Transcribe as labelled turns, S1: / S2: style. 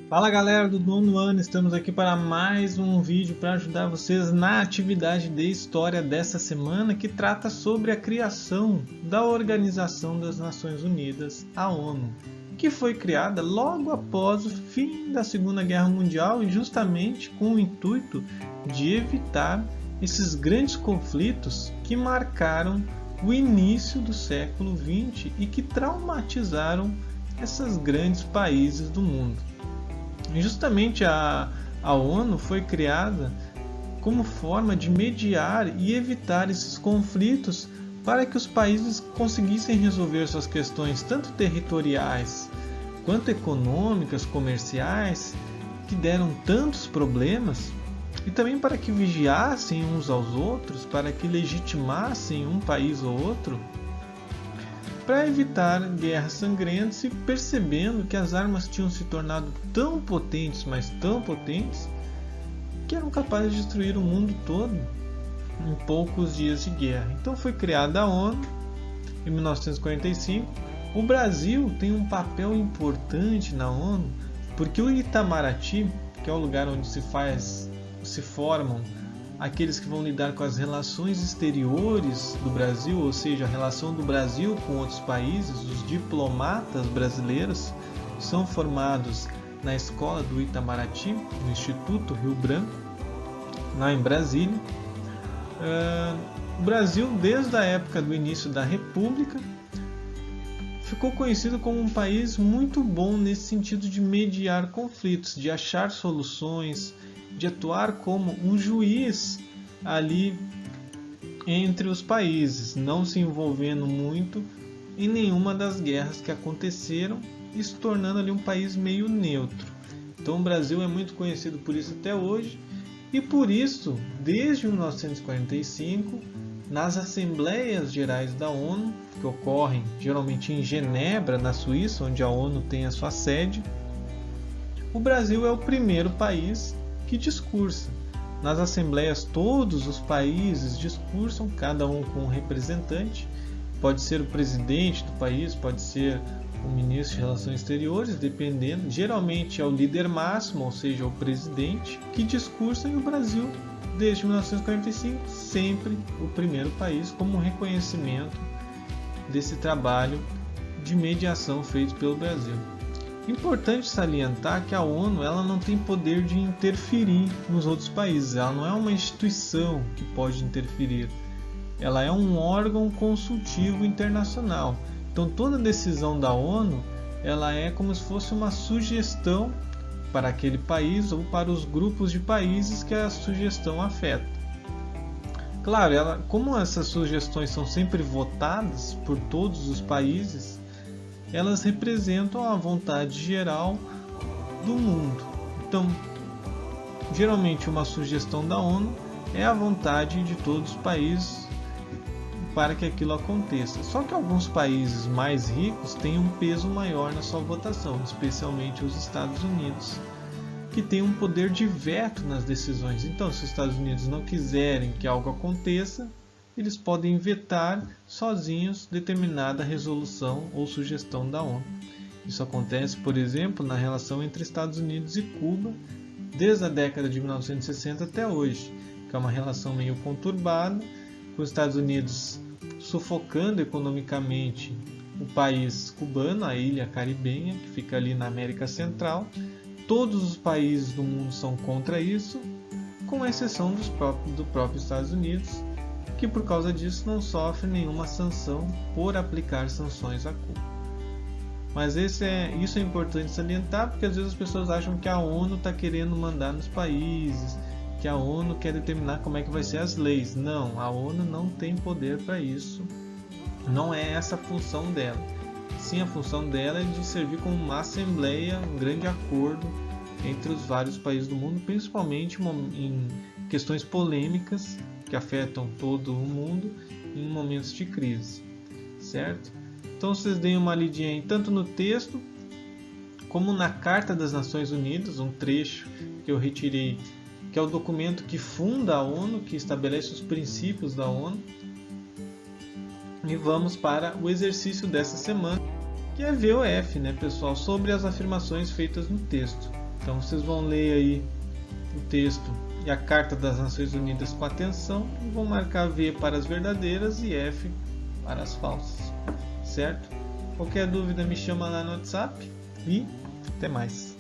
S1: Fala galera do nono ano, estamos aqui para mais um vídeo para ajudar vocês na atividade de história dessa semana que trata sobre a criação da Organização das Nações Unidas, a ONU, que foi criada logo após o fim da Segunda Guerra Mundial e justamente com o intuito de evitar esses grandes conflitos que marcaram o início do século XX e que traumatizaram esses grandes países do mundo. E justamente a ONU foi criada como forma de mediar e evitar esses conflitos para que os países conseguissem resolver suas questões tanto territoriais quanto econômicas, comerciais, que deram tantos problemas, e também para que vigiassem uns aos outros, para que legitimassem um país ou outro, para evitar guerras sangrentas e percebendo que as armas tinham se tornado tão potentes, mas tão potentes, que eram capazes de destruir o mundo todo em poucos dias de guerra. Então foi criada a ONU em 1945. O Brasil tem um papel importante na ONU, porque o Itamaraty, que é o lugar onde se formam aqueles que vão lidar com as relações exteriores do Brasil, ou seja, a relação do Brasil com outros países, os diplomatas brasileiros são formados na escola do Itamaraty, no Instituto Rio Branco, lá em Brasília. O Brasil, desde a época do início da República, ficou conhecido como um país muito bom nesse sentido de mediar conflitos, de achar soluções, de atuar como um juiz ali entre os países, não se envolvendo muito em nenhuma das guerras que aconteceram e se tornando ali um país meio neutro. Então o Brasil é muito conhecido por isso até hoje, e por isso, desde 1945, nas Assembleias Gerais da ONU, que ocorrem geralmente em Genebra, na Suíça, onde a ONU tem a sua sede, o Brasil é o primeiro país que discursa. Nas assembleias todos os países discursam, cada um com um representante, pode ser o presidente do país, pode ser o ministro de Relações Exteriores, dependendo, geralmente é o líder máximo, ou seja, o presidente, que discursa, e o Brasil, desde 1945, sempre o primeiro país, como um reconhecimento desse trabalho de mediação feito pelo Brasil. Importante salientar que a ONU ela não tem poder de interferir nos outros países, ela não é uma instituição que pode interferir, ela é um órgão consultivo internacional. Então toda decisão da ONU ela é como se fosse uma sugestão para aquele país ou para os grupos de países que a sugestão afeta. Claro, como essas sugestões são sempre votadas por todos os países, elas representam a vontade geral do mundo. Então, geralmente uma sugestão da ONU é a vontade de todos os países para que aquilo aconteça. Só que alguns países mais ricos têm um peso maior na sua votação, especialmente os Estados Unidos, que têm um poder de veto nas decisões. Então, se os Estados Unidos não quiserem que algo aconteça, eles podem vetar sozinhos determinada resolução ou sugestão da ONU. Isso acontece, por exemplo, na relação entre Estados Unidos e Cuba, desde a década de 1960 até hoje, que é uma relação meio conturbada, com os Estados Unidos sufocando economicamente o país cubano, a ilha caribenha, que fica ali na América Central. Todos os países do mundo são contra isso, com exceção do próprio Estados Unidos, que por causa disso não sofre nenhuma sanção por aplicar sanções a Cuba. Mas isso é importante salientar, porque às vezes as pessoas acham que a ONU está querendo mandar nos países, que a ONU quer determinar como é que vai ser as leis. Não, a ONU não tem poder para isso, não é essa a função dela. Sim, a função dela é de servir como uma assembleia, um grande acordo entre os vários países do mundo, principalmente em questões polêmicas que afetam todo o mundo em momentos de crise, certo? Então vocês deem uma lidinha aí, tanto no texto como na Carta das Nações Unidas, um trecho que eu retirei, que é o documento que funda a ONU, que estabelece os princípios da ONU. E vamos para o exercício dessa semana, que é VOF, né, pessoal, sobre as afirmações feitas no texto. Então vocês vão ler aí o texto e a Carta das Nações Unidas com atenção e vão marcar V para as verdadeiras e F para as falsas, certo? Qualquer dúvida me chama lá no WhatsApp e até mais.